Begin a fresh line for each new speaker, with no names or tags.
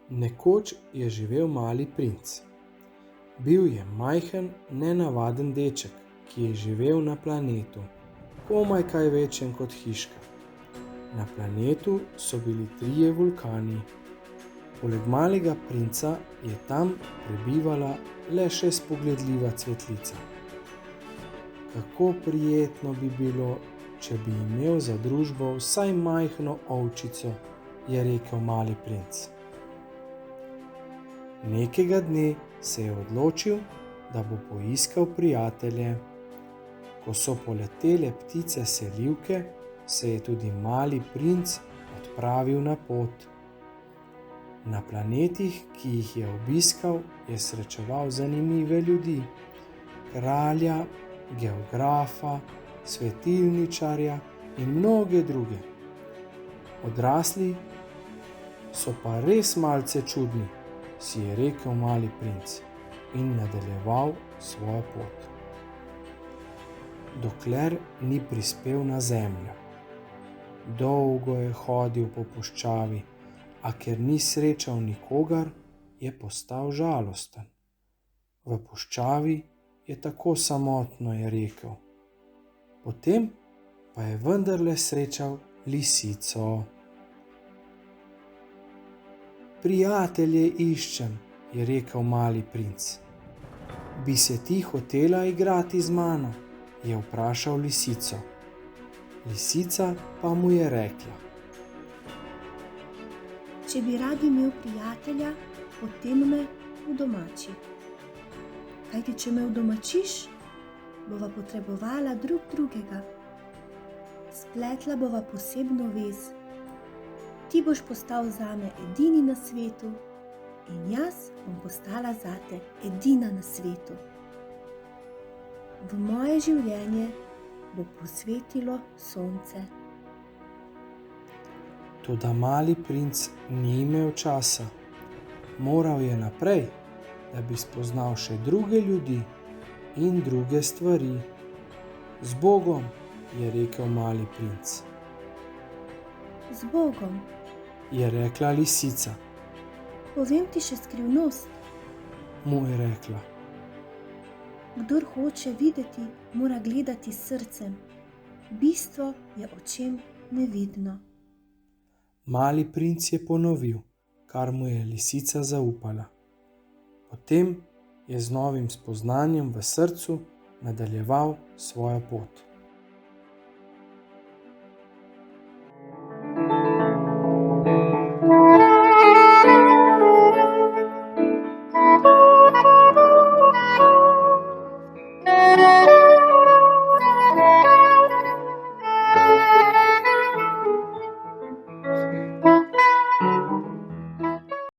Nekoč je živel mali princ. Bil je majhen, nenavaden deček, ki je živel na planetu, komaj kaj večjem kot hiška. Na planetu so bili 3 vulkani. Poleg malega princa je tam prebivala le še spogledljiva cvetlica. Kako prijetno bi bilo, če bi imel za družbo vsaj majhno ovčico, je rekel mali princ. Nekega dne se je odločil, da bo poiskal prijatelje. Ko so poletele ptice selivke, se je tudi mali princ odpravil na pot. Na planetih, ki jih je obiskal, je srečeval zanimive ljudi: kralja, geografa, svetilničarja in mnoge druge. Odrasli so pa res malce čudni, si je rekel mali princ in nadaljeval svojo pot. Dokler ni prispel na Zemljo. Dolgo je hodil po puščavi, a ker ni srečal nikogar, je postal žalosten. V puščavi je tako samotno, je rekel. Potem pa je vendarle srečal lisico. Prijatelje iščem, je rekel mali princ. Bi se ti hotela igrati z mano? Je vprašal lisico. Lisica pa mu je rekla:
Če bi rad imel prijatelja, potem me udomači. Kajti če me udomačiš, bova potrebovala drug drugega. Spletla bova posebno vez. Ti boš postal zame edini na svetu in jaz bom postala zate edina na svetu. V moje življenje bo posvetilo sonce.
Toda mali princ ni imel časa. Moral je naprej, da bi spoznal še druge ljudi in druge stvari. Z Bogom, je rekel mali princ.
Z Bogom.
Je rekla lisica.
Povem ti še skrivnost.
Mu je rekla.
Kdor hoče videti, mora gledati s srcem. Bistvo je očem nevidno.
Mali princ je ponovil, kar mu je lisica zaupala. Potem je z novim spoznanjem v srcu nadaljeval svojo pot.